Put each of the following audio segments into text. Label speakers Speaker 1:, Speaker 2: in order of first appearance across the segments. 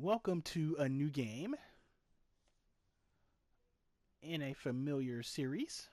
Speaker 1: Welcome to a new game in a familiar series.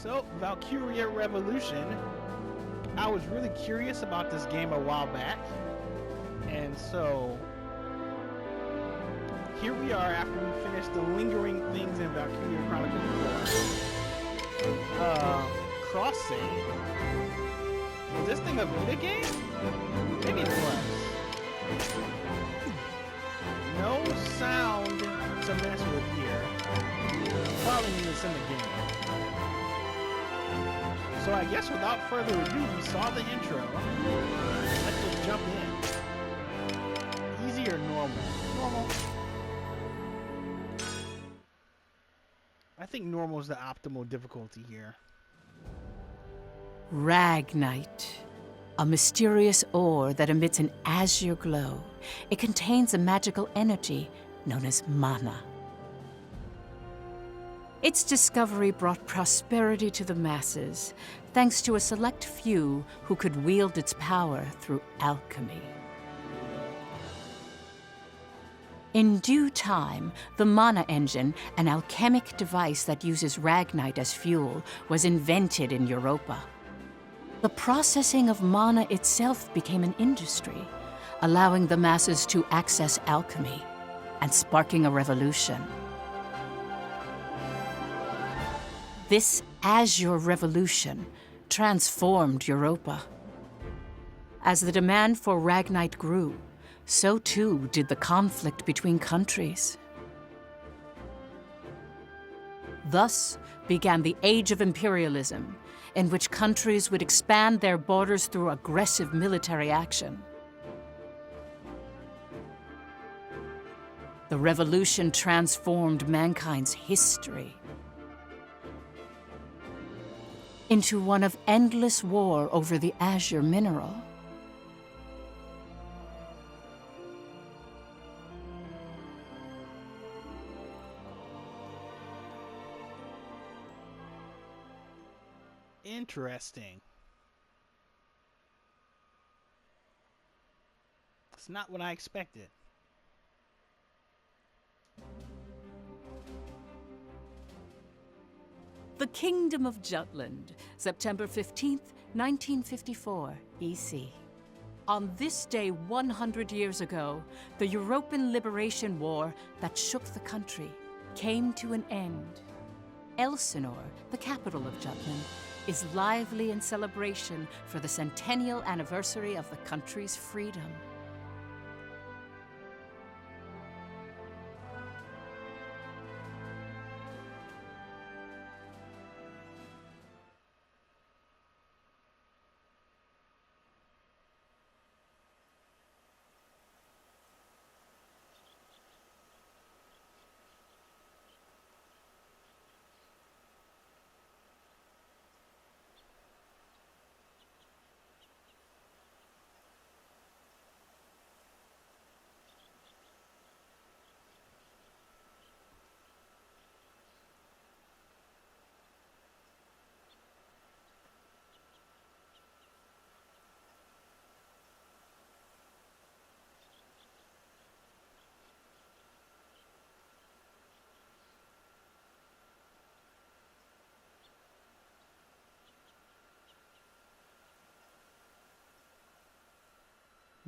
Speaker 1: So, Valkyria Revolution. I was really curious about this game a while back, and so here we are after we finished the lingering things in Valkyria Chronicles 4. Cross save. Was this thing a Vita game? Maybe it was. No sound to mess with here. Probably means it's in the game. So I guess without further ado, we saw the intro. Let's just jump in. Easy or normal? Normal. I think normal is the optimal difficulty here.
Speaker 2: Ragnite, a mysterious ore that emits an azure glow. It contains a magical energy known as mana. Its discovery brought prosperity to the masses, thanks to a select few who could wield its power through alchemy. In due time, the mana engine, an alchemic device that uses ragnite as fuel, was invented in Europa. The processing of mana itself became an industry, allowing the masses to access alchemy and sparking a revolution. This Azure Revolution transformed Europa. As the demand for ragnite grew, so too did the conflict between countries. Thus began the Age of Imperialism, in which countries would expand their borders through aggressive military action. The revolution transformed mankind's history into one of endless war over the azure mineral.
Speaker 1: Interesting. It's not what I expected.
Speaker 2: The Kingdom of Jutland, September 15th, 1954, EC. On this day 100 years ago, the European Liberation War that shook the country came to an end. Elsinore, the capital of Jutland, is lively in celebration for the centennial anniversary of the country's freedom.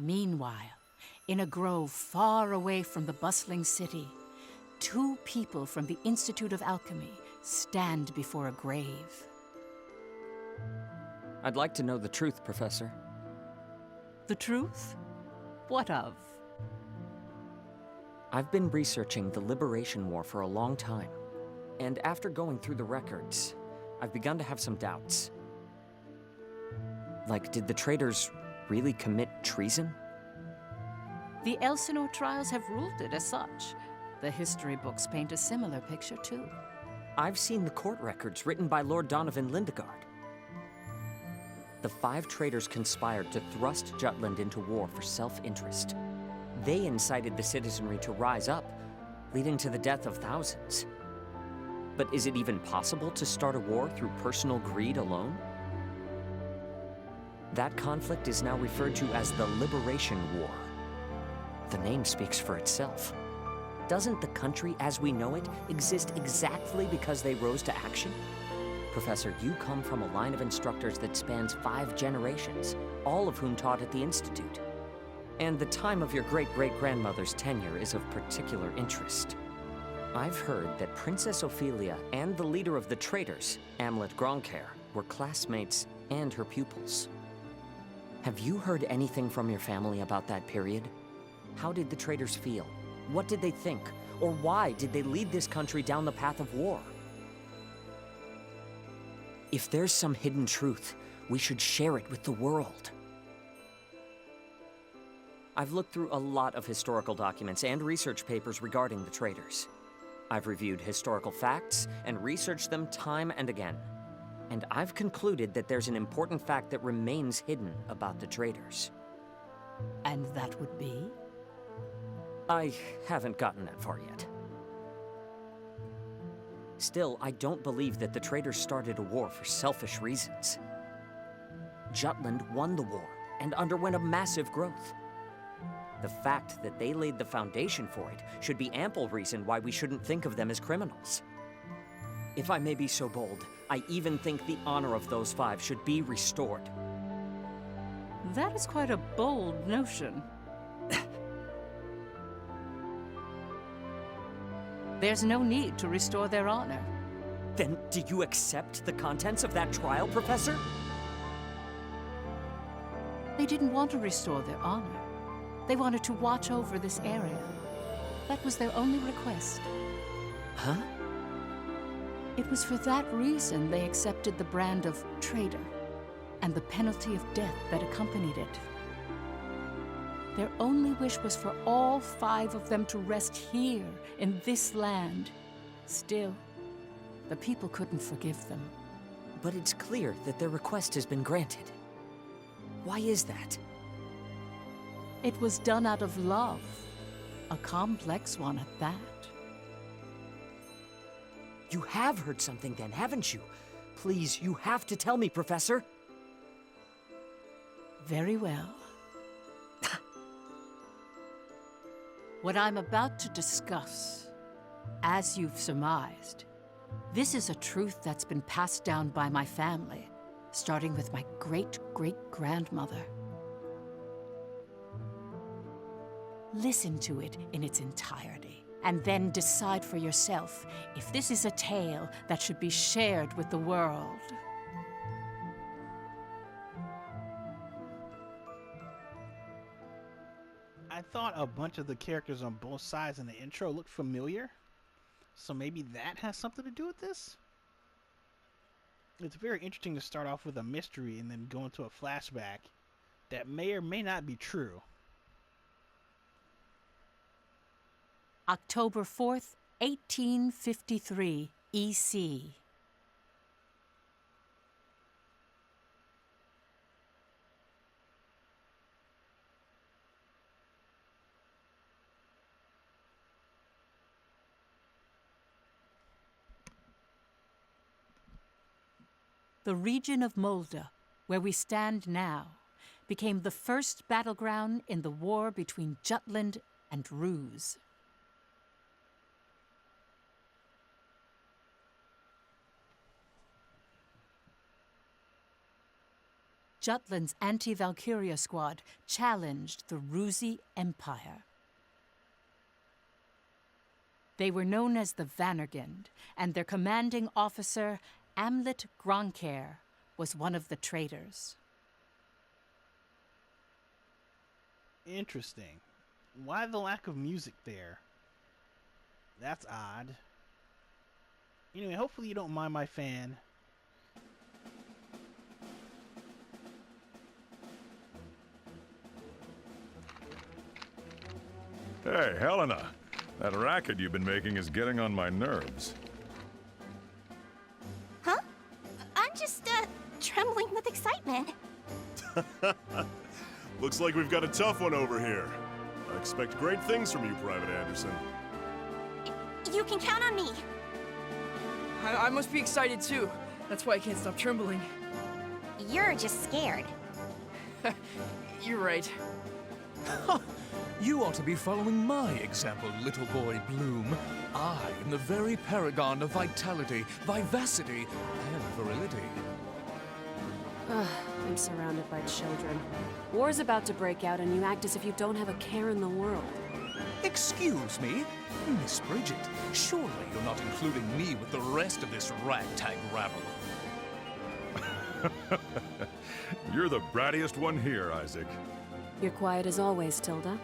Speaker 2: Meanwhile, in a grove far away from the bustling city, two people from the Institute of Alchemy stand before a grave.
Speaker 3: I'd like to know the truth, Professor.
Speaker 2: The truth? What of?
Speaker 3: I've been researching the Liberation War for a long time, and after going through the records, I've begun to have some doubts. Like, did the traitors really commit treason?
Speaker 2: The Elsinore trials have ruled it as such. The history books paint a similar picture, too.
Speaker 3: I've seen the court records written by Lord Donovan Lindegard. The 5 traitors conspired to thrust Jutland into war for self-interest. They incited the citizenry to rise up, leading to the death of thousands. But is it even possible to start a war through personal greed alone? That conflict is now referred to as the Liberation War. The name speaks for itself. Doesn't the country as we know it exist exactly because they rose to action? Professor, you come from a line of instructors that spans 5 generations, all of whom taught at the Institute. And the time of your great-great-grandmother's tenure is of particular interest. I've heard that Princess Ophelia and the leader of the traitors, Amleth were classmates and her pupils. Have you heard anything from your family about that period? How did the traitors feel? What did they think? Or why did they lead this country down the path of war? If there's some hidden truth, we should share it with the world. I've looked through a lot of historical documents and research papers regarding the traitors. I've reviewed historical facts and researched them time and again. And I've concluded that there's an important fact that remains hidden about the traitors.
Speaker 2: And that would be?
Speaker 3: I haven't gotten that far yet. Still, I don't believe that the traitors started a war for selfish reasons. Jutland won the war and underwent a massive growth. The fact that they laid the foundation for it should be ample reason why we shouldn't think of them as criminals. If I may be so bold, I even think the honor of those 5 should be restored.
Speaker 2: That is quite a bold notion. There's no need to restore their honor.
Speaker 3: Then do you accept the contents of that trial, Professor?
Speaker 2: They didn't want to restore their honor. They wanted to watch over this area. That was their only request.
Speaker 3: Huh?
Speaker 2: It was for that reason they accepted the brand of traitor and the penalty of death that accompanied it. Their only wish was for all 5 of them to rest here in this land. Still, the people couldn't forgive them.
Speaker 3: But it's clear that their request has been granted. Why is that?
Speaker 2: It was done out of love, a complex one at that.
Speaker 3: You have heard something then, haven't you? Please, you have to tell me, Professor.
Speaker 2: Very well. What I'm about to discuss, as you've surmised, this is a truth that's been passed down by my family, starting with my great-great-grandmother. Listen to it in its entirety, and then decide for yourself if this is a tale that should be shared with the world.
Speaker 1: I thought a bunch of the characters on both sides in the intro looked familiar, so maybe that has something to do with this? It's very interesting to start off with a mystery and then go into a flashback that may or may not be true.
Speaker 2: October 4th, 1853, EC. The region of Molde, where we stand now, became the first battleground in the war between Jutland and Ruse. Jutland's Anti-Valkyria squad challenged the Ruzi Empire. They were known as the Vannergund, and their commanding officer, Amleth Gronkair, was one of the traitors.
Speaker 1: Interesting. Why the lack of music there? That's odd. Anyway, hopefully you don't mind my fan.
Speaker 4: Hey, Helena. That racket you've been making is getting on my nerves.
Speaker 5: Huh? I'm just, trembling with excitement.
Speaker 6: Looks like we've got a tough one over here. I expect great things from you, Private Anderson.
Speaker 5: You can count on me.
Speaker 7: I must be excited too. That's why I can't stop trembling.
Speaker 5: You're just scared.
Speaker 7: You're right.
Speaker 8: You ought to be following my example, little boy Bloom. I am the very paragon of vitality, vivacity, and virility.
Speaker 9: I'm surrounded by children. War's about to break out and you act as if you don't have a care in the world.
Speaker 8: Excuse me? Miss Bridget, surely you're not including me with the rest of this ragtag rabble.
Speaker 4: You're the brattiest one here, Isaac.
Speaker 9: You're quiet as always, Tilda.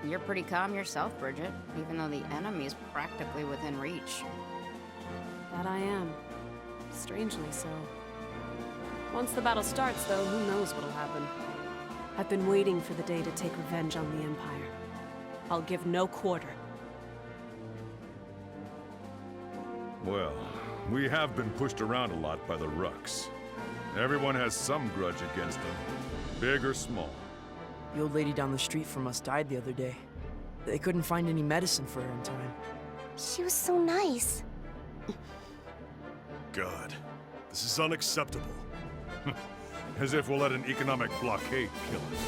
Speaker 10: You're pretty calm yourself, Bridget, even though the enemy is practically within reach.
Speaker 9: That I am. Strangely so. Once the battle starts, though, who knows what'll happen. I've been waiting for the day to take revenge on the Empire. I'll give no quarter.
Speaker 4: Well, we have been pushed around a lot by the Rucks. Everyone has some grudge against them, big or small.
Speaker 7: The old lady down the street from us died the other day. They couldn't find any medicine for her in time.
Speaker 5: She was so nice.
Speaker 6: God, this is unacceptable.
Speaker 4: As if we'll let an economic blockade kill us.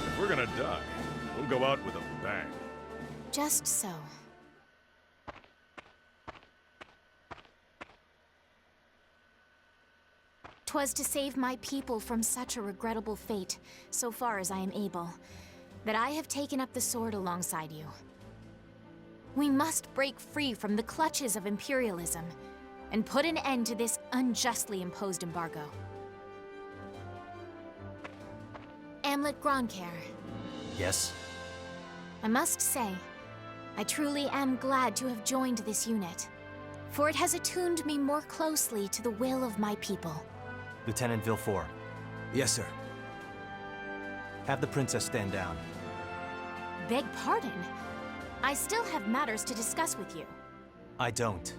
Speaker 4: If we're gonna die, we'll go out with a bang.
Speaker 5: Just so. 'Twas to save my people from such a regrettable fate, so far as I am able, that I have taken up the sword alongside you. We must break free from the clutches of imperialism and put an end to this unjustly imposed embargo. Amleth Gronkair.
Speaker 11: Yes?
Speaker 5: I must say, I truly am glad to have joined this unit, for it has attuned me more closely to the will of my people.
Speaker 11: Lieutenant Villefort.
Speaker 8: Yes, sir.
Speaker 11: Have the princess stand down.
Speaker 5: Beg pardon? I still have matters to discuss with you.
Speaker 11: I don't.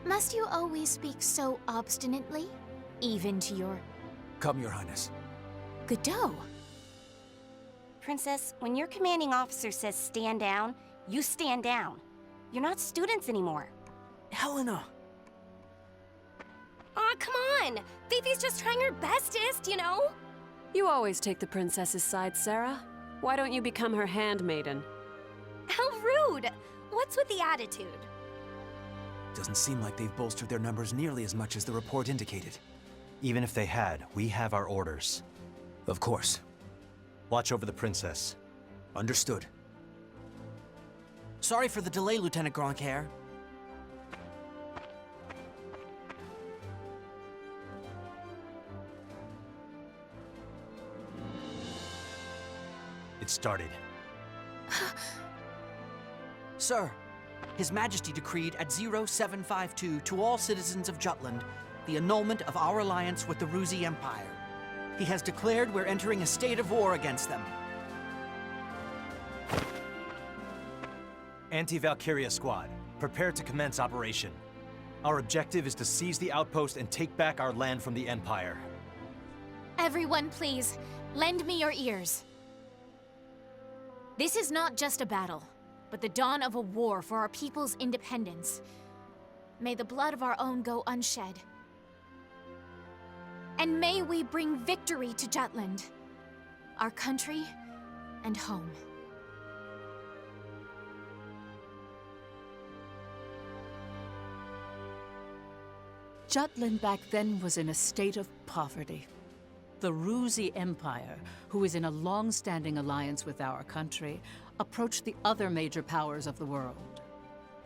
Speaker 5: Must you always speak so obstinately? Even to your
Speaker 8: Come, Your Highness.
Speaker 5: Godot?
Speaker 12: Princess, when your commanding officer says stand down, you stand down. You're not students anymore.
Speaker 7: Helena!
Speaker 12: Aw, come on! Fifi's just trying her bestest, you know?
Speaker 9: You always take the princess's side, Sarah. Why don't you become her handmaiden?
Speaker 12: How rude! What's with the attitude?
Speaker 11: Doesn't seem like they've bolstered their numbers nearly as much as the report indicated. Even if they had, we have our orders.
Speaker 8: Of course.
Speaker 11: Watch over the princess.
Speaker 8: Understood.
Speaker 7: Sorry for the delay, Lieutenant Gronkair.
Speaker 11: It started.
Speaker 7: Sir, His Majesty decreed at 0752 to all citizens of Jutland the annulment of our alliance with the Ruzi Empire. He has declared we're entering a state of war against them.
Speaker 11: Anti-Valkyria squad, prepare to commence operation. Our objective is to seize the outpost and take back our land from the Empire.
Speaker 5: Everyone, please, lend me your ears. This is not just a battle, but the dawn of a war for our people's independence. May the blood of our own go unshed. And may we bring victory to Jutland, our country and home.
Speaker 2: Jutland back then was in a state of poverty. The Ruzi Empire, who is in a long-standing alliance with our country, approached the other major powers of the world.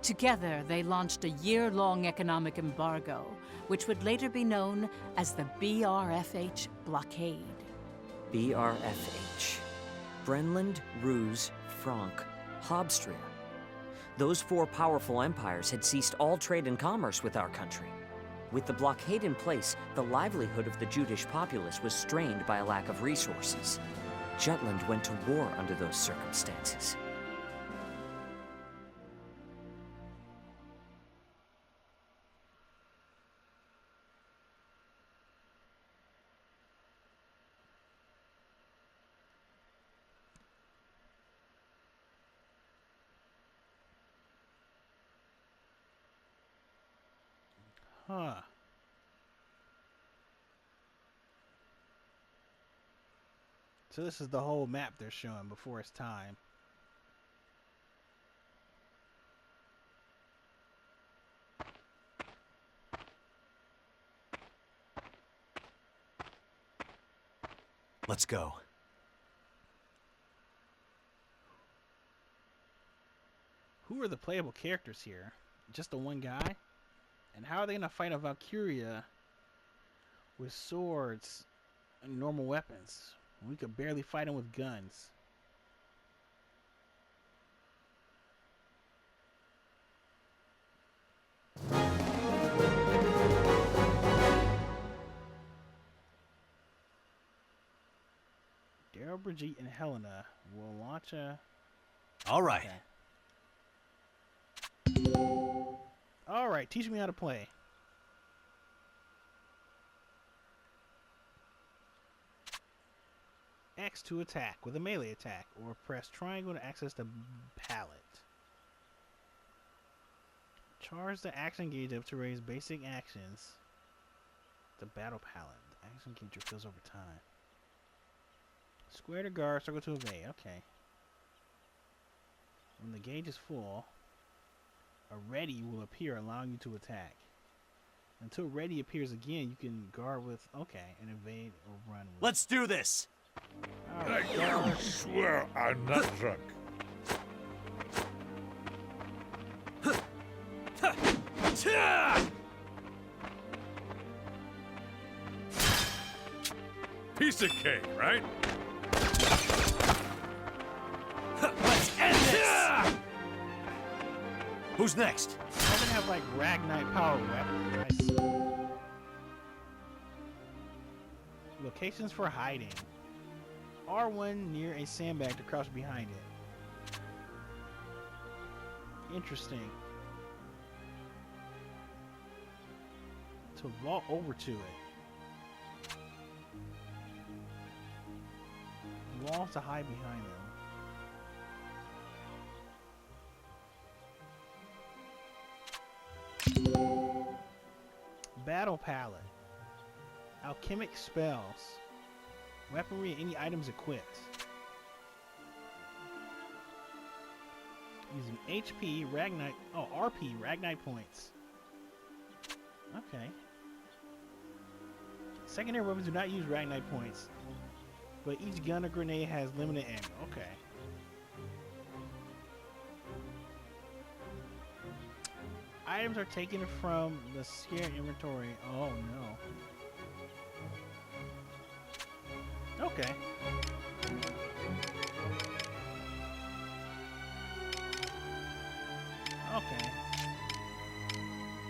Speaker 2: Together, they launched a year-long economic embargo, which would later be known as the BRFH blockade.
Speaker 3: BRFH. Brenland, Ruse, Frank, Hobstria. Those four powerful empires had ceased all trade and commerce with our country. With the blockade in place, the livelihood of the Judish populace was strained by a lack of resources. Jutland went to war under those circumstances.
Speaker 1: Huh. So this is the whole map they're showing before it's time.
Speaker 11: Let's go.
Speaker 1: Who are the playable characters here? Just the one guy? And how are they gonna fight a Valkyria with swords and normal weapons? We could barely fight them with guns. Daryl, Brigitte, and Helena will launch a...
Speaker 11: All right.
Speaker 1: Okay. Alright, teach me how to play. X to attack with a melee attack, or press triangle to access the palette. Charge the action gauge up to raise basic actions. The battle palette. The action gauge refills over time. Square to guard, circle to evade. Okay. When the gauge is full, a ready will appear, allowing you to attack. Until ready appears again, you can guard with, okay, and evade or run with.
Speaker 11: Let's do this!
Speaker 1: Right,
Speaker 4: I swear I'm not drunk. Piece of cake, right?
Speaker 11: Let's end this! Who's next?
Speaker 1: I'm gonna have like Ragnite power weapons. I see. Locations for hiding. R1 near a sandbag to crouch behind it. Interesting. To vault over to it. Walls to hide behind them. Battle palette. Alchemic spells. Weaponry and any items equipped. Using HP, Ragnite, RP, Ragnite points. Okay. Secondary weapons do not use Ragnite points, but each gun or grenade has limited ammo. Okay. Items are taken from the scared inventory. Oh no. Okay. Okay.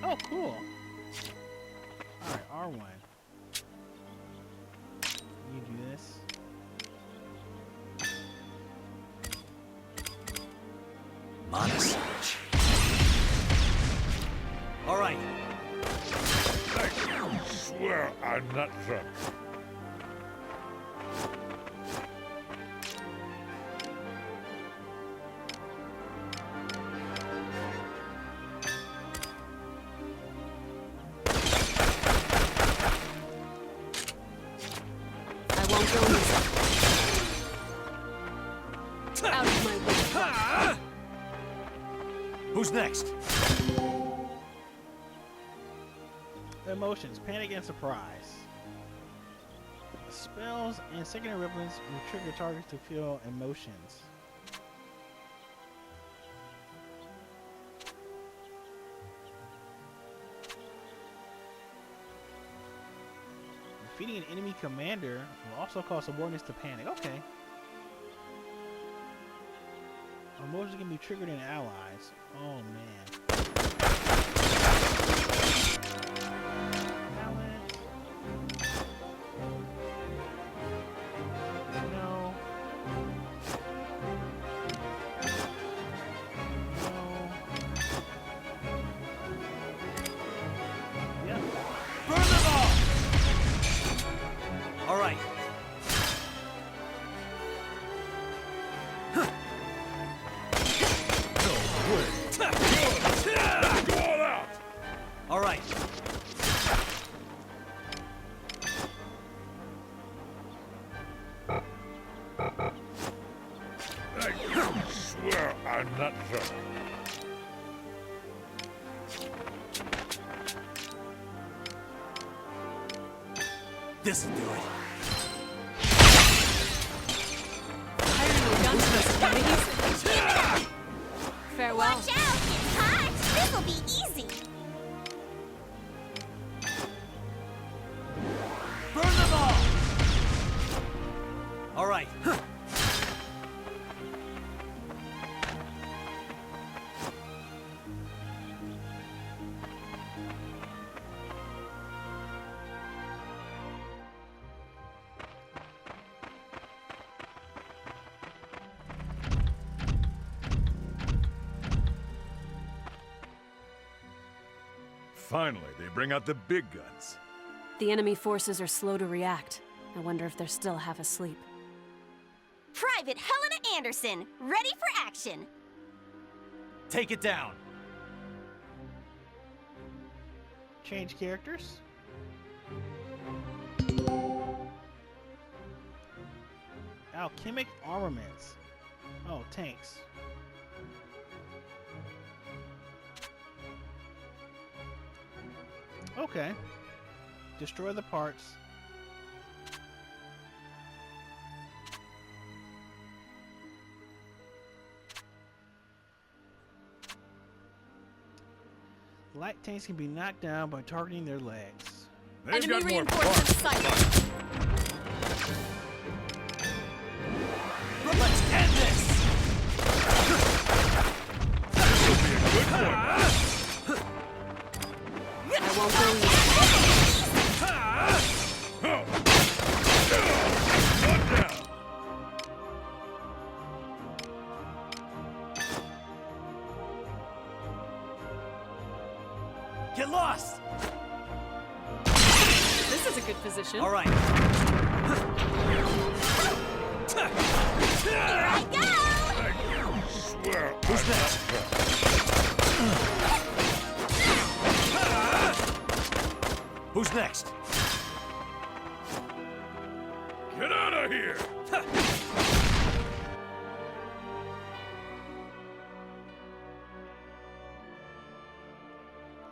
Speaker 1: Oh, cool. Alright, R1. You do this.
Speaker 11: Monosage. All right.
Speaker 4: I swear I'm not drunk.
Speaker 9: Out of my way.
Speaker 11: Who's next?
Speaker 1: Emotions, panic and surprise. Spells and secondary weapons will trigger targets to feel emotions. Defeating an enemy commander will also cause subordinates to panic. Okay. Emotions can be triggered in allies. Oh man. No. Yep.
Speaker 7: Burn them all! All right. All right.
Speaker 4: I swear I'm not sure.
Speaker 11: This'll do it.
Speaker 9: Farewell.
Speaker 12: Watch out! It's hot! This'll be easy!
Speaker 7: Burn them all! All right.
Speaker 4: Finally, they bring out the big guns.
Speaker 9: The enemy forces are slow to react. I wonder if they're still half asleep.
Speaker 12: Private Helena Anderson, ready for action!
Speaker 11: Take it down.
Speaker 1: Change characters. Alchemic armaments. Oh, tanks. Okay. Destroy the parts. Light tanks can be knocked down by targeting their legs.
Speaker 4: They've
Speaker 9: Enemy
Speaker 4: got more
Speaker 9: reinforcements sighted.
Speaker 7: Let's end this!
Speaker 4: This will be a good one.
Speaker 9: I won't go easy.
Speaker 4: One down.
Speaker 7: Get lost!
Speaker 9: This is a good position.
Speaker 7: All right.
Speaker 12: Here I go!
Speaker 4: I swear.
Speaker 7: Who's next? Who's next?
Speaker 4: Get out of here!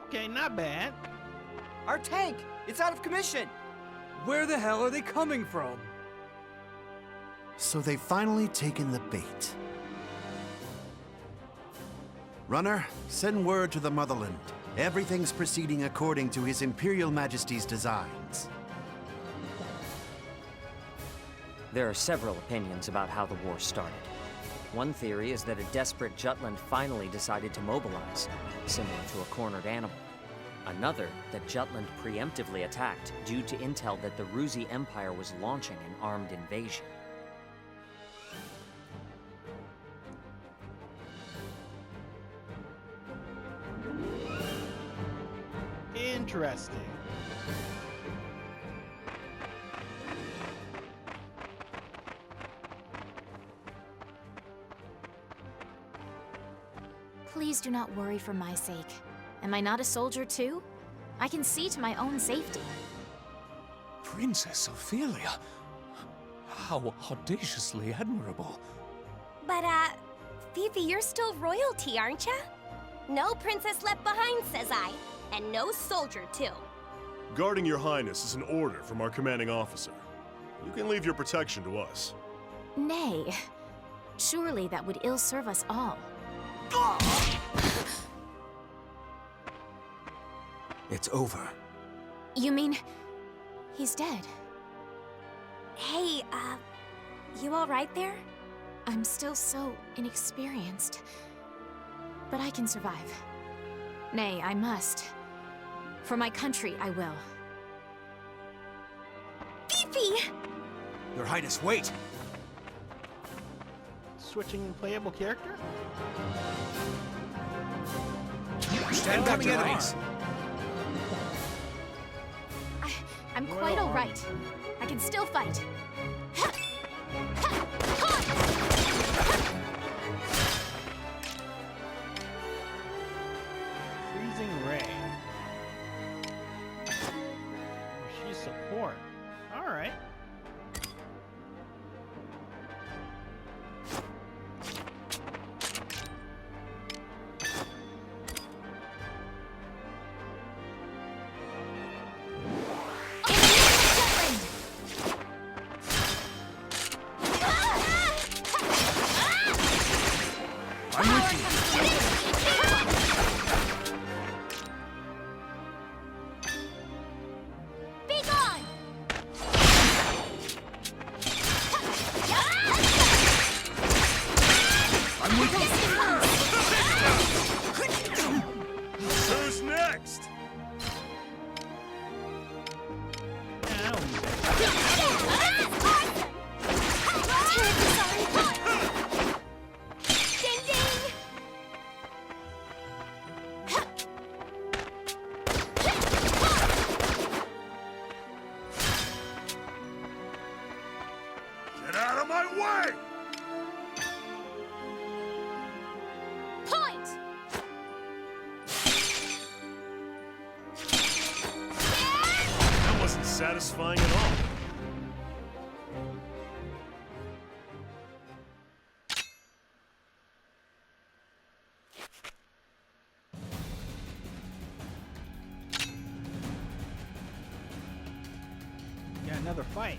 Speaker 1: Okay, not bad.
Speaker 7: Our tank! It's out of commission!
Speaker 8: Where the hell are they coming from?
Speaker 13: So they've finally taken the bait. Runner, send word to the motherland. Everything's proceeding according to His Imperial Majesty's designs.
Speaker 3: There are several opinions about how the war started. One theory is that a desperate Jutland finally decided to mobilize, similar to a cornered animal. Another, that Jutland preemptively attacked due to intel that the Ruzi Empire was launching an armed invasion.
Speaker 1: Interesting.
Speaker 5: Please do not worry for my sake. Am I not a soldier too? I can see to my own safety.
Speaker 8: Princess Ophelia. How audaciously admirable.
Speaker 12: But, Phoebe, you're still royalty, aren't ya? No princess left behind, says I. And no soldier, too.
Speaker 6: Guarding your highness is an order from our commanding officer. You can leave your protection to us.
Speaker 5: Nay. Surely that would ill serve us all.
Speaker 11: It's over.
Speaker 5: You mean... he's dead?
Speaker 12: Hey, you alright there?
Speaker 5: I'm still so inexperienced. But I can survive. Nay, I must. For my country, I will.
Speaker 12: Fifi!
Speaker 11: Your Highness, wait!
Speaker 1: Switching playable character?
Speaker 11: Stand back, your enemies!
Speaker 5: I'm quite alright. I can still fight.
Speaker 1: Freezing Ray. She's support. Alright.
Speaker 6: Who's next? Get out of my way! That wasn't satisfying at all.
Speaker 1: Got another fight.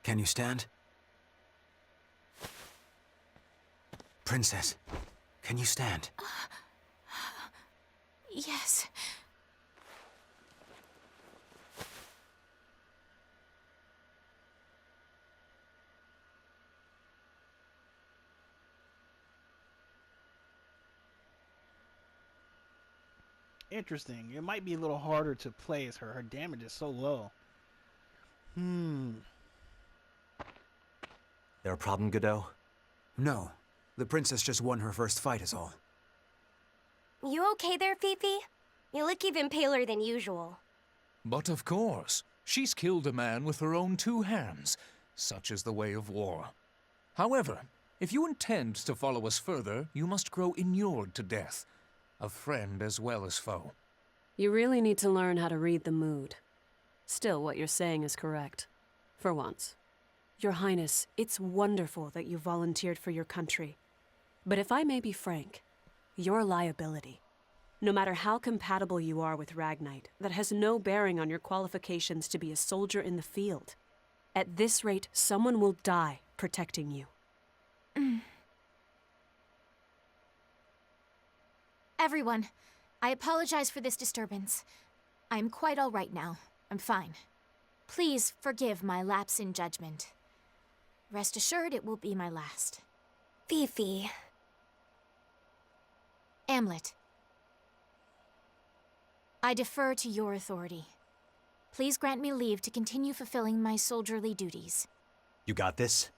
Speaker 11: Can you stand? Princess, can you stand?
Speaker 5: Yes.
Speaker 1: Interesting. It might be a little harder to play as her. Her damage is so low.
Speaker 11: There a problem, Godot? No. The princess just won her first fight is all.
Speaker 12: You okay there, Fifi? You look even paler than usual.
Speaker 8: But of course, she's killed a man with her own two hands. Such is the way of war. However, if you intend to follow us further, you must grow inured to death. A friend as well as foe.
Speaker 9: You really need to learn how to read the mood. Still, what you're saying is correct. For once. Your Highness, it's wonderful that you volunteered for your country. But if I may be frank, you're a liability. No matter how compatible you are with Ragnite, that has no bearing on your qualifications to be a soldier in the field. At this rate, someone will die protecting you.
Speaker 5: Everyone, I apologize for this disturbance. I'm quite all right now. I'm fine. Please forgive my lapse in judgment. Rest assured it will be my last.
Speaker 12: Fifi.
Speaker 5: Amleth. I defer to your authority. Please grant me leave to continue fulfilling my soldierly duties.
Speaker 11: You got this?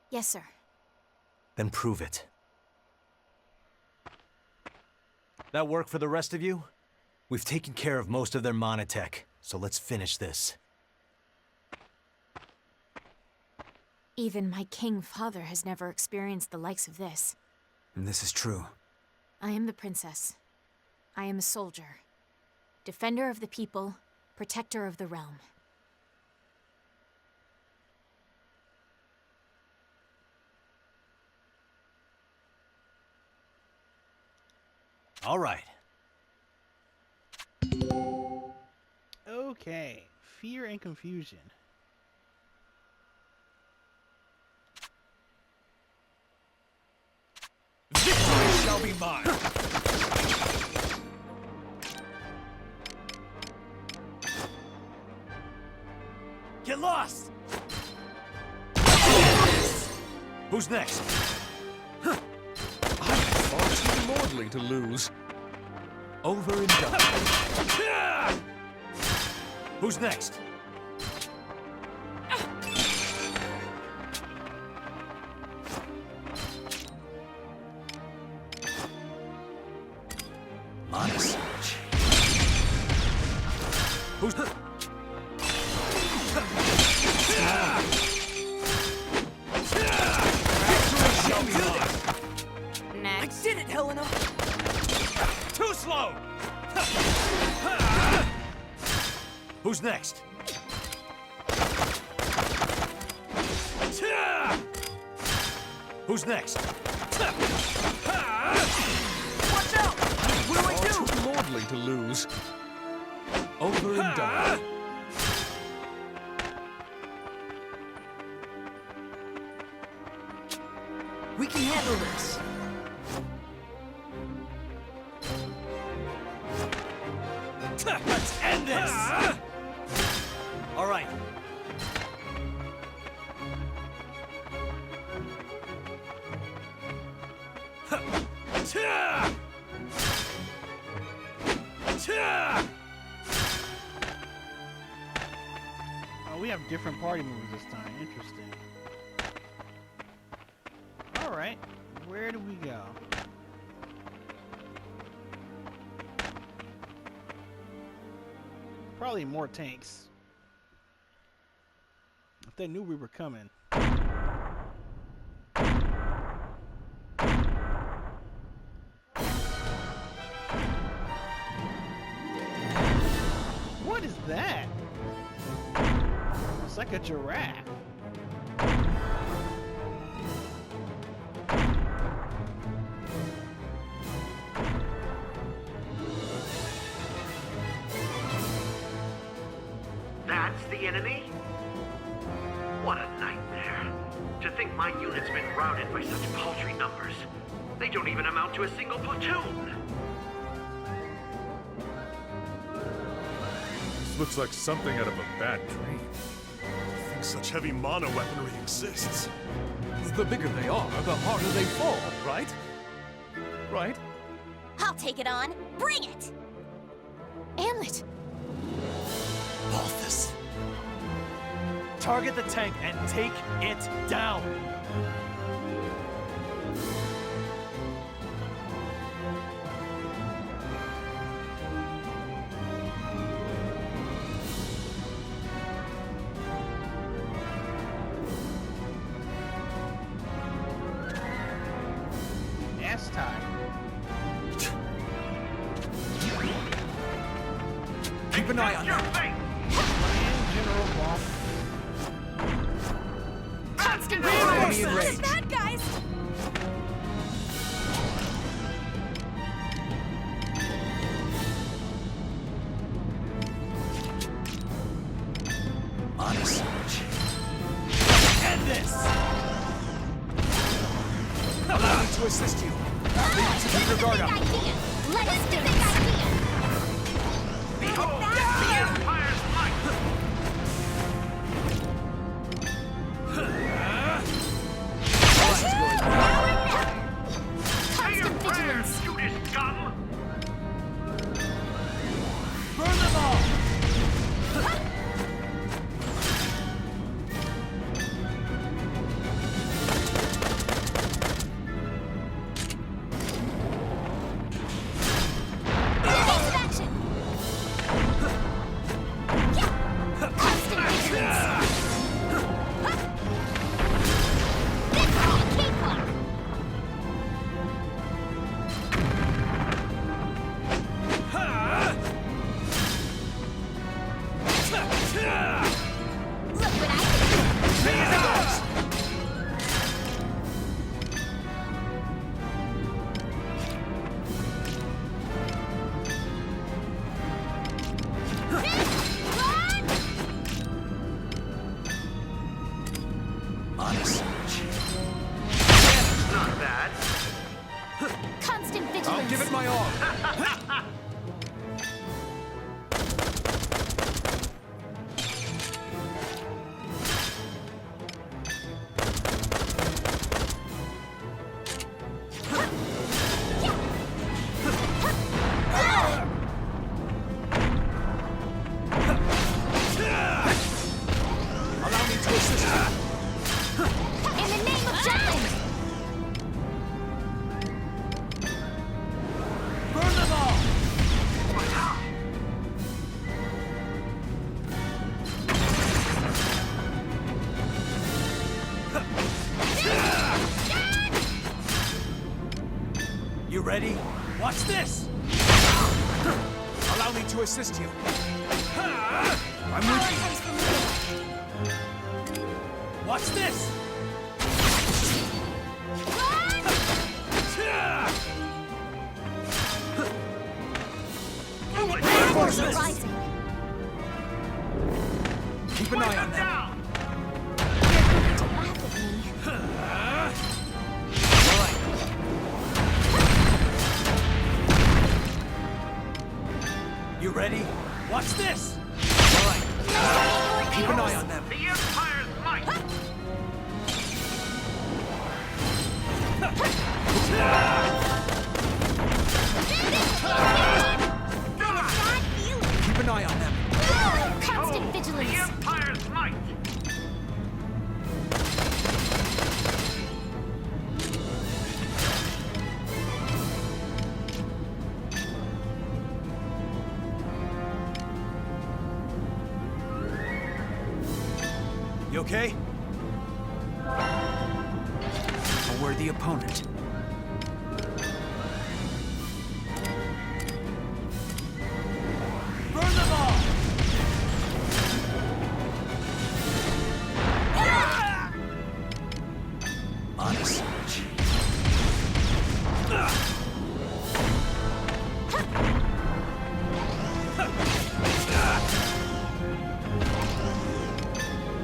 Speaker 5: Yes, sir.
Speaker 11: Then prove it. That work for the rest of you? We've taken care of most of their monotech, so let's finish this.
Speaker 5: Even my king father has never experienced the likes of this.
Speaker 11: And this is true.
Speaker 5: I am the princess. I am a soldier. Defender of the people, protector of the realm.
Speaker 11: All right.
Speaker 1: Okay. Fear and confusion.
Speaker 8: Victory shall be mine!
Speaker 11: Get lost! Who's next?
Speaker 8: I'm far too lordly to lose. Over and done.
Speaker 11: Who's next? Honest. Who's the...
Speaker 10: Next.
Speaker 7: I did it, Helena!
Speaker 11: Too slow! Who's next? Who's next?
Speaker 7: Watch out! What do I
Speaker 8: Far
Speaker 7: do?
Speaker 8: too lordly to lose. Over and done.
Speaker 7: We can handle this.
Speaker 11: Let's end this! All right.
Speaker 1: Oh, we have different party moves this time. Interesting. Alright. Where do we go? Probably more tanks. If they knew we were coming. What is that? It's like a giraffe.
Speaker 14: That's the enemy? What a nightmare. To think my unit's been routed by such paltry numbers. They don't even amount to a single platoon.
Speaker 4: This looks like something out of a bad dream.
Speaker 6: I think such heavy mono weaponry exists.
Speaker 8: The bigger they are, the harder they fall, right? Right?
Speaker 12: I'll take it on. Bring it!
Speaker 5: Amleth!
Speaker 11: Balthus. Target the tank and take it down.
Speaker 1: S-tie.
Speaker 11: Keep an eye on
Speaker 14: Your
Speaker 11: them.
Speaker 14: fate!
Speaker 1: General Bomb.
Speaker 12: Constant
Speaker 11: Enemy in
Speaker 12: fire!
Speaker 11: range.
Speaker 12: Bad guys!
Speaker 11: Honest. End this! Allow me to assist you. Keep your guard up.
Speaker 12: Let us do this!
Speaker 14: Behold, the Empire's might! Say your
Speaker 5: Constant
Speaker 14: prayers,
Speaker 5: vigilance!
Speaker 14: Judas scum!
Speaker 11: Burn them all!
Speaker 7: You ready? Watch this! Allow me to assist you. I'm with you. Watch this!
Speaker 5: Reinforcements rising.
Speaker 7: Keep an eye on them. You ready? Watch this! All right. Keep an eye on them.
Speaker 14: The Empire's might!
Speaker 7: Keep an eye on them.
Speaker 5: Constant vigilance.
Speaker 14: The Empire's might!
Speaker 11: You okay? A worthy opponent.
Speaker 7: Burn them all!
Speaker 11: Honest.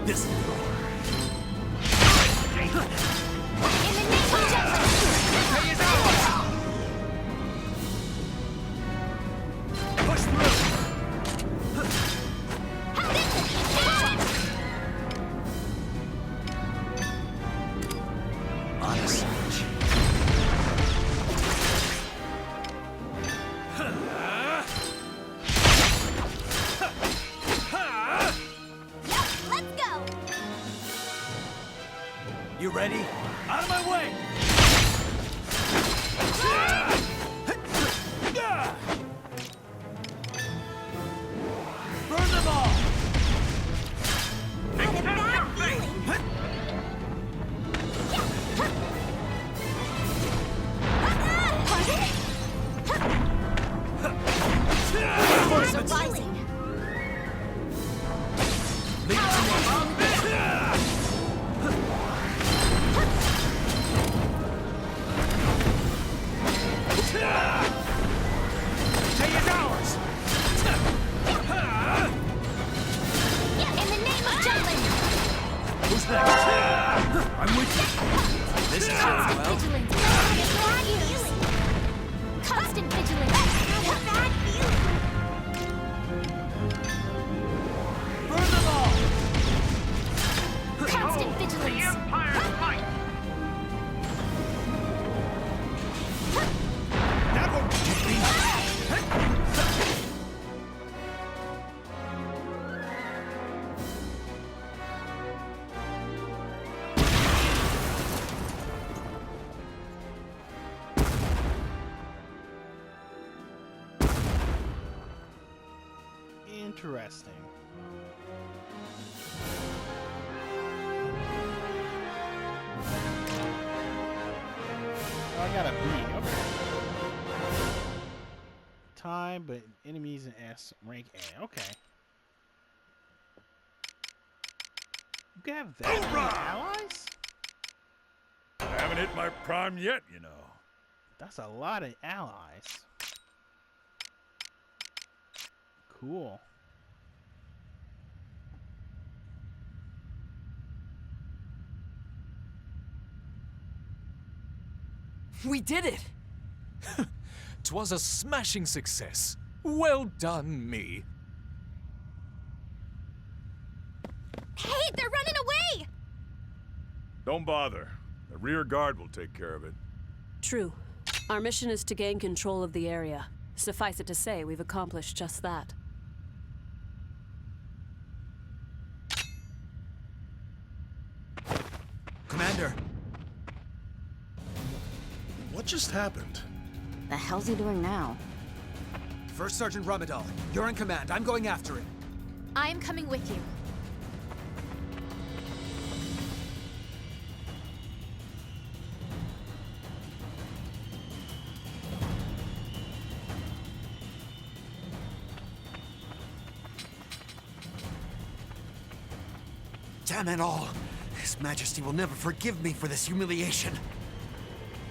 Speaker 11: This will go.
Speaker 7: Push through!
Speaker 11: Honest.
Speaker 5: Let's go.
Speaker 7: You ready? Out of my way! Burn them all!
Speaker 5: Had a bad feeling.
Speaker 7: Reinforcements!
Speaker 5: Rising.
Speaker 7: Leave it to me. Take it ours!
Speaker 5: In the name of Jutland.
Speaker 7: Who's next? I'm with you. This is going
Speaker 5: Constant
Speaker 7: well.
Speaker 5: vigilance. Had a bad feeling. Constant vigilance. Had a bad feeling.
Speaker 7: Burn them all!
Speaker 5: Constant
Speaker 14: The
Speaker 5: vigilance.
Speaker 14: Empire's might!
Speaker 7: That won't get me!
Speaker 1: Interesting. Oh, I got a B. Okay. Time, but enemies in S, rank A. Okay. You can have that many allies?
Speaker 4: I haven't hit my prime yet, you know.
Speaker 1: That's a lot of allies. Cool.
Speaker 8: We did it! 'Twas a smashing success. Well done, me.
Speaker 5: Hey, they're running away!
Speaker 4: Don't bother. The rear guard will take care of it.
Speaker 9: True. Our mission is to gain control of the area. Suffice it to say, we've accomplished just that.
Speaker 11: Commander,
Speaker 6: What just happened?
Speaker 10: The hell's he doing now?
Speaker 7: First Sergeant Ramadal, you're in command. I'm going after it.
Speaker 5: I am coming with you.
Speaker 13: Damn it all! His Majesty will never forgive me for this humiliation.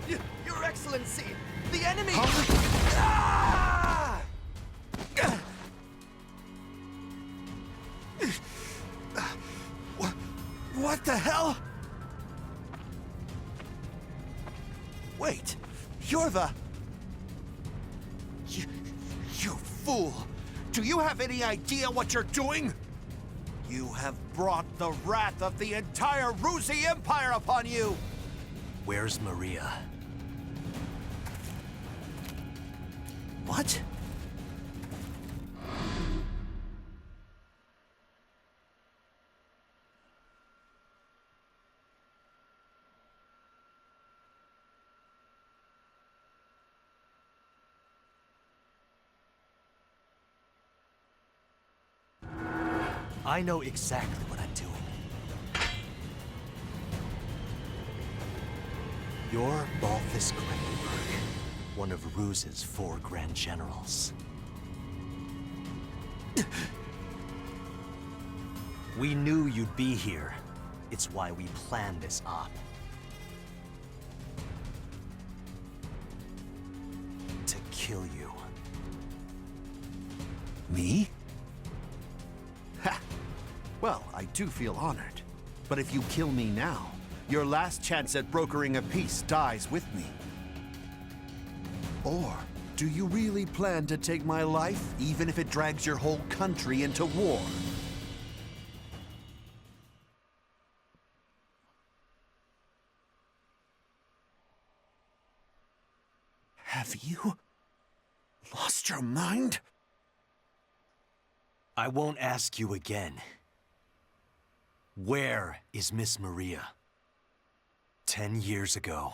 Speaker 7: Your Excellency! The enemy!
Speaker 13: Ah! What the hell? Wait, you're the... You fool! Do you have any idea what you're doing? You have brought the wrath of the entire Ruzi Empire upon you!
Speaker 11: Where's Maria?
Speaker 13: What?
Speaker 11: I know exactly what I'm doing. You're Balthus Krengenberg, one of Ruse's 4 Grand Generals. We knew you'd be here. It's why we planned this op. To kill you.
Speaker 13: Me? Ha! Well, I do feel honored. But if you kill me now, your last chance at brokering a peace dies with me. Or do you really plan to take my life, even if it drags your whole country into war? Have you lost your mind?
Speaker 11: I won't ask you again. Where is Miss Maria? 10 years ago,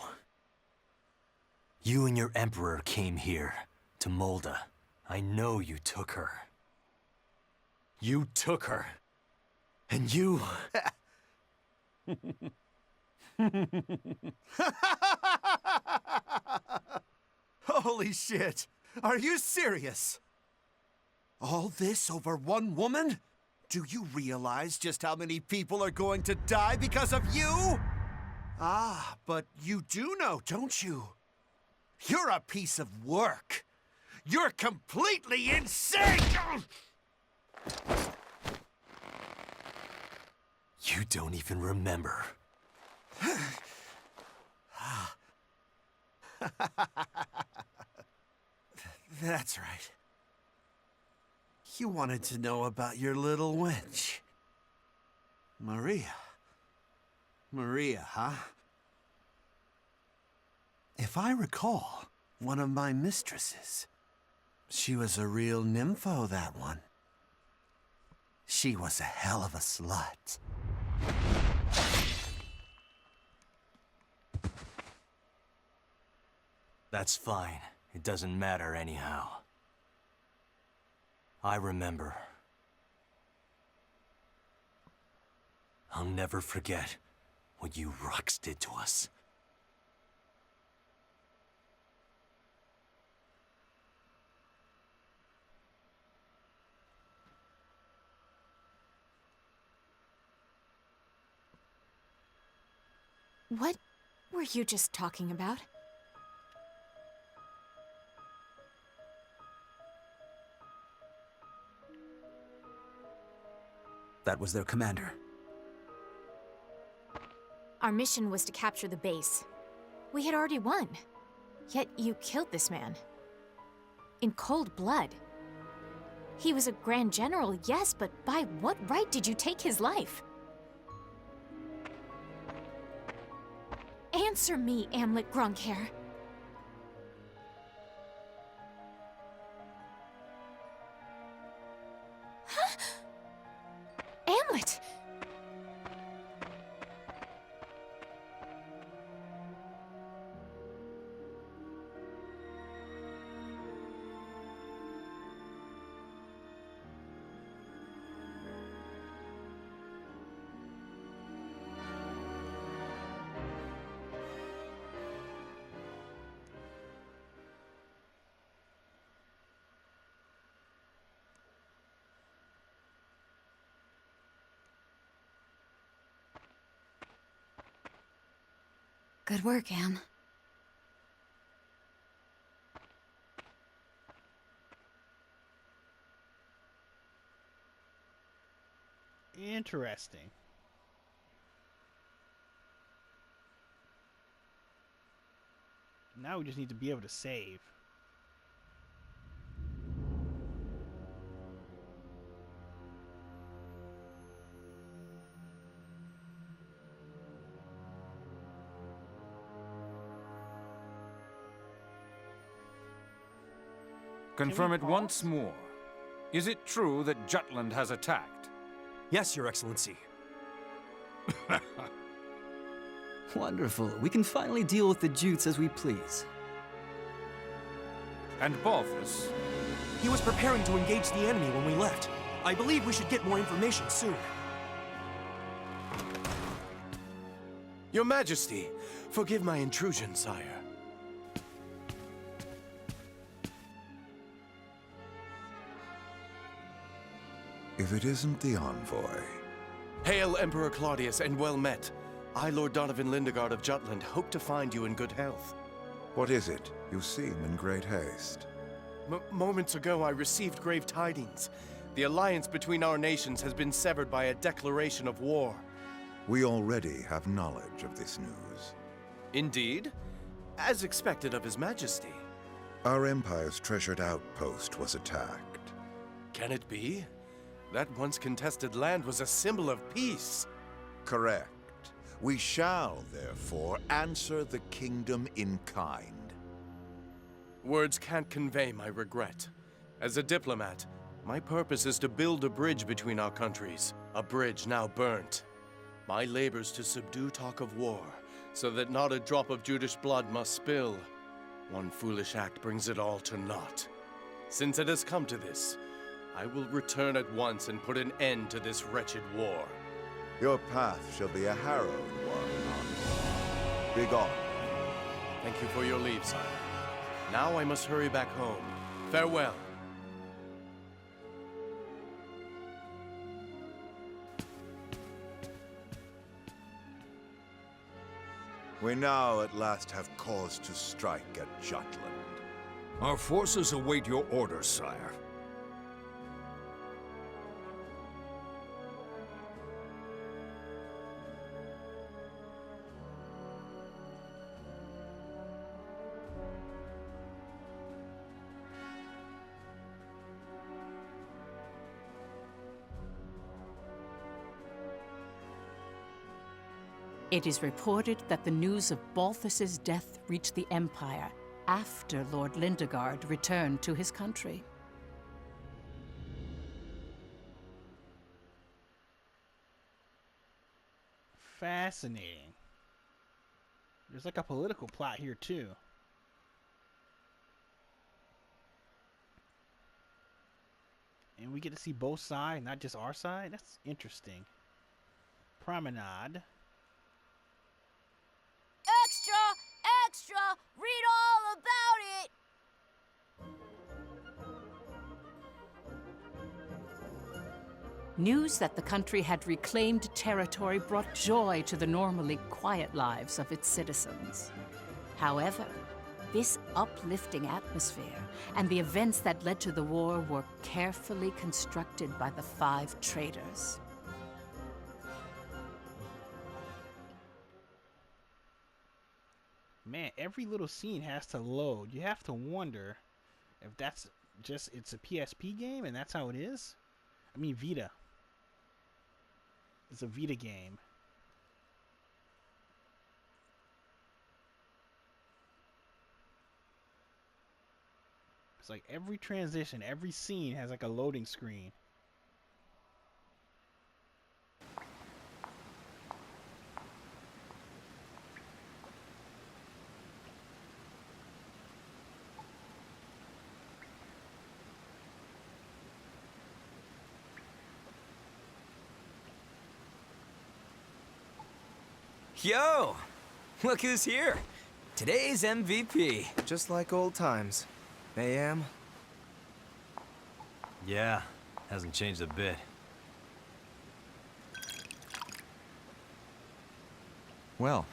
Speaker 11: you and your Emperor came here, to Molda. I know you took her. You took her. And you...
Speaker 13: Holy shit! Are you serious? All this over one woman? Do you realize just how many people are going to die because of you? Ah, but you do know, don't you? You're a piece of work. You're completely insane!
Speaker 11: You don't even remember.
Speaker 13: That's right. You wanted to know about your little wench. Maria. Maria, huh? If I recall, one of my mistresses. She was a real nympho, that one. She was a hell of a slut.
Speaker 11: That's fine. It doesn't matter anyhow. I remember. I'll never forget what you Rux did to us.
Speaker 5: What were you just talking about?
Speaker 11: That was their commander.
Speaker 5: Our mission was to capture the base. We had already won. Yet you killed this man. In cold blood. He was a Grand General, yes, but by what right did you take his life? Answer me, Amleth Grunkhair. Huh? Amleth! Good work, Am.
Speaker 1: Interesting. Now we just need to be able to save.
Speaker 15: Confirm it once more. Is it true that Jutland has attacked?
Speaker 11: Yes, Your Excellency.
Speaker 16: Wonderful. We can finally deal with the Jutes as we please.
Speaker 15: And Balthus?
Speaker 7: He was preparing to engage the enemy when we left. I believe we should get more information soon.
Speaker 17: Your Majesty, forgive my intrusion, sire.
Speaker 18: If it isn't the envoy.
Speaker 17: Hail, Emperor Claudius, and well met. I, Lord Donovan Lindegard of Jutland, hope to find you in good health.
Speaker 18: What is it? You seem in great haste.
Speaker 17: Moments ago, I received grave tidings. The alliance between our nations has been severed by a declaration of war.
Speaker 18: We already have knowledge of this news.
Speaker 17: Indeed? As expected of His Majesty.
Speaker 18: Our Empire's treasured outpost was attacked.
Speaker 17: Can it be? That once contested land was a symbol of peace.
Speaker 18: Correct. We shall, therefore, answer the kingdom in kind.
Speaker 17: Words can't convey my regret. As a diplomat, my purpose is to build a bridge between our countries, a bridge now burnt. My labors to subdue talk of war, so that not a drop of Judish blood must spill. One foolish act brings it all to naught. Since it has come to this, I will return at once and put an end to this wretched war.
Speaker 18: Your path shall be a harrowed one. Begone.
Speaker 17: Thank you for your leave, sire. Now I must hurry back home. Farewell.
Speaker 18: We now at last have cause to strike at Jutland.
Speaker 8: Our forces await your orders, sire.
Speaker 2: It is reported that the news of Balthus's death reached the Empire after Lord Lindegard returned to his country.
Speaker 1: Fascinating. There's like a political plot here too. And we get to see both sides, not just our side. That's interesting. Promenade.
Speaker 19: Extra! Extra! Read all about it!
Speaker 2: News that the country had reclaimed territory brought joy to the normally quiet lives of its citizens. However, this uplifting atmosphere and the events that led to the war were carefully constructed by the 5 traitors.
Speaker 1: Man, every little scene has to load. You have to wonder if that's just, it's a PSP game and that's how it is? I mean Vita. It's a Vita game. It's like every transition, every scene has like a loading screen.
Speaker 16: Yo! Look who's here! Today's MVP.
Speaker 11: Just like old times. AM?
Speaker 20: Yeah, hasn't changed a bit.
Speaker 11: Well,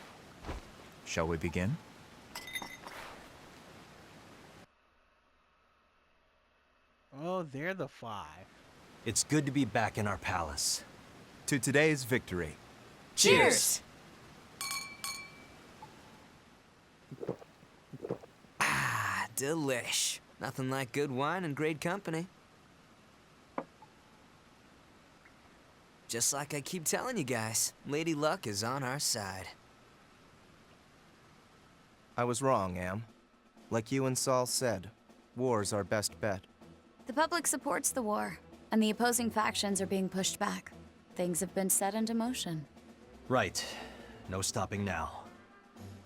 Speaker 21: Shall we begin?
Speaker 1: Oh, they're the 5.
Speaker 11: It's good to be back in our palace.
Speaker 21: To today's victory.
Speaker 11: Cheers!
Speaker 3: Ah, delish. Nothing like good wine and great company. Just like I keep telling you guys, Lady Luck is on our side.
Speaker 22: I was wrong, Am. Like you and Saul said, war's our best bet.
Speaker 23: The public supports the war, and the opposing factions are being pushed back. Things have been set into motion.
Speaker 11: Right. No stopping now.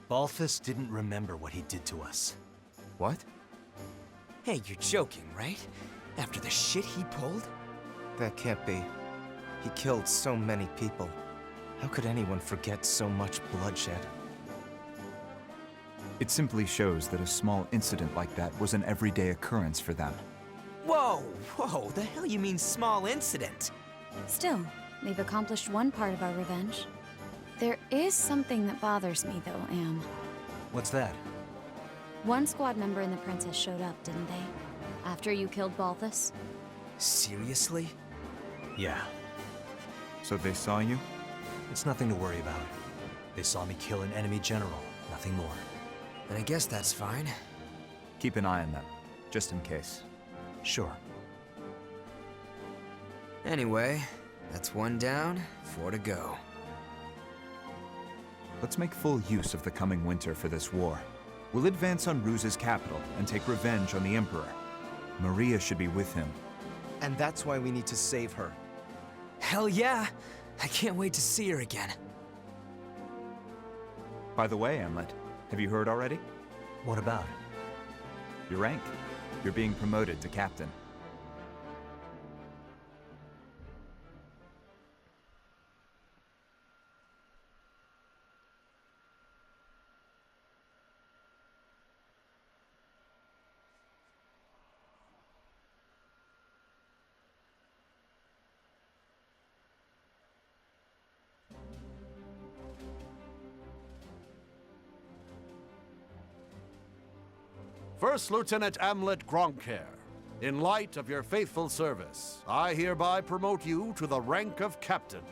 Speaker 11: Balthus didn't remember what he did to us.
Speaker 21: What?
Speaker 3: Hey, you're joking, right? After the shit he pulled?
Speaker 22: That can't be. He killed so many people. How could anyone forget so much bloodshed?
Speaker 21: It simply shows that a small incident like that was an everyday occurrence for them.
Speaker 3: Whoa, whoa, the hell you mean small incident?
Speaker 23: Still, they've accomplished one part of our revenge. There is something that bothers me, though, Am.
Speaker 11: What's that?
Speaker 23: One squad member and the princess showed up, didn't they? After you killed Balthus?
Speaker 3: Seriously?
Speaker 11: Yeah.
Speaker 21: So they saw you?
Speaker 11: It's nothing to worry about. They saw me kill an enemy general, nothing more.
Speaker 3: Then I guess that's fine.
Speaker 21: Keep an eye on them, just in case.
Speaker 11: Sure.
Speaker 3: Anyway, that's 1 down, 4 to go.
Speaker 21: Let's make full use of the coming winter for this war. We'll advance on Ruse's capital and take revenge on the Emperor. Maria should be with him.
Speaker 22: And that's why we need to save her.
Speaker 3: Hell yeah! I can't wait to see her again.
Speaker 21: By the way, Amleth, have you heard already?
Speaker 11: What about?
Speaker 21: Your rank. You're being promoted to captain.
Speaker 24: First Lieutenant Amleth Gronkair, in light of your faithful service, I hereby promote you to the rank of captain.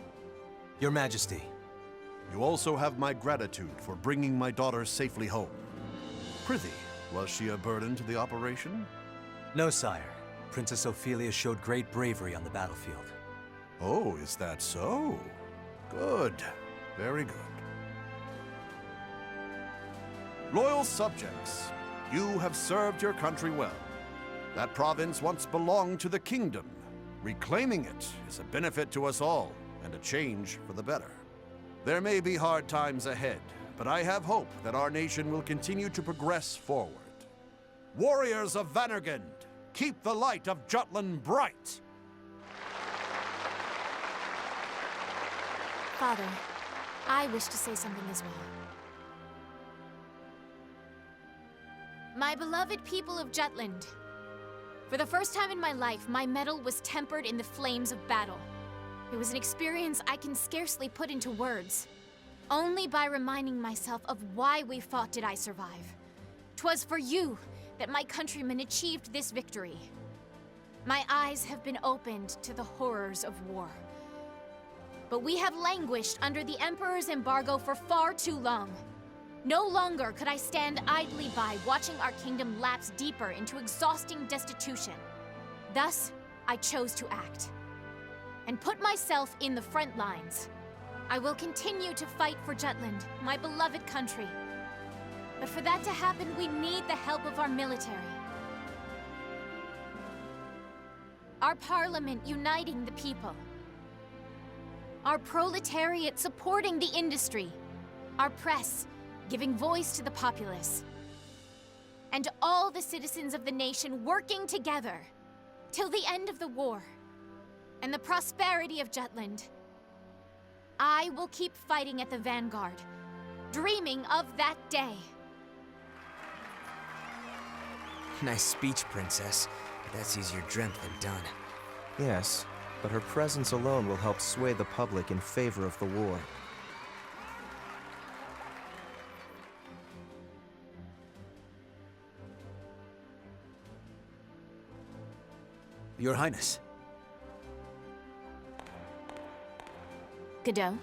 Speaker 11: Your Majesty.
Speaker 6: You also have my gratitude for bringing my daughter safely home. Prithee, was she a burden to the operation?
Speaker 11: No, sire. Princess Ophelia showed great bravery on the battlefield.
Speaker 6: Oh, is that so? Good. Very good. Loyal subjects, you have served your country well. That province once belonged to the kingdom. Reclaiming it is a benefit to us all, and a change for the better. There may be hard times ahead, but I have hope that our nation will continue to progress forward. Warriors of Vannergund, keep the light of Jutland bright!
Speaker 5: Father, I wish to say something as well. My beloved people of Jutland, for the first time in my life, my mettle was tempered in the flames of battle. It was an experience I can scarcely put into words. Only by reminding myself of why we fought did I survive. 'Twas for you that my countrymen achieved this victory. My eyes have been opened to the horrors of war. But we have languished under the Emperor's embargo for far too long. No longer could I stand idly by watching our kingdom lapse deeper into exhausting destitution. Thus, I chose to act and put myself in the front lines. I will continue to fight for Jutland, my beloved country. But for that to happen, we need the help of our military. Our parliament uniting the people. Our proletariat supporting the industry. Our press giving voice to the populace. And all the citizens of the nation working together till the end of the war and the prosperity of Jutland. I will keep fighting at the vanguard, dreaming of that day.
Speaker 3: Nice speech, Princess. But that's easier dreamt than done.
Speaker 22: Yes, but her presence alone will help sway the public in favor of the war.
Speaker 16: Your Highness.
Speaker 5: Godot?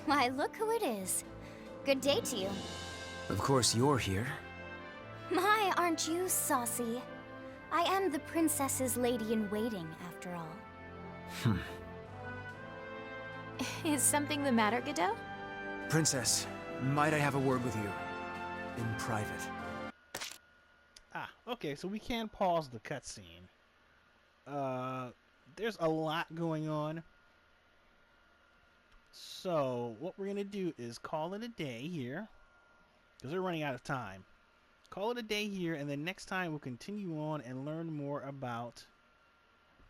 Speaker 19: Why, look who it is. Good day to you.
Speaker 16: Of course you're here.
Speaker 19: My, aren't you saucy? I am the princess's lady-in-waiting, after all.
Speaker 5: Is something the matter, Godot?
Speaker 16: Princess, might I have a word with you? In private.
Speaker 1: Ah, okay, so we can pause the cutscene. There's a lot going on. So, what we're going to do is call it a day here. Because we're running out of time. Call it a day here, and then next time we'll continue on and learn more about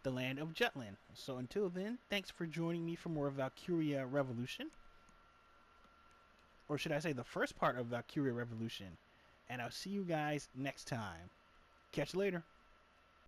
Speaker 1: the land of Jutland. So until then, thanks for joining me for more Valkyria Revolution. Or should I say the first part of Valkyria Revolution. And I'll see you guys next time. Catch you later.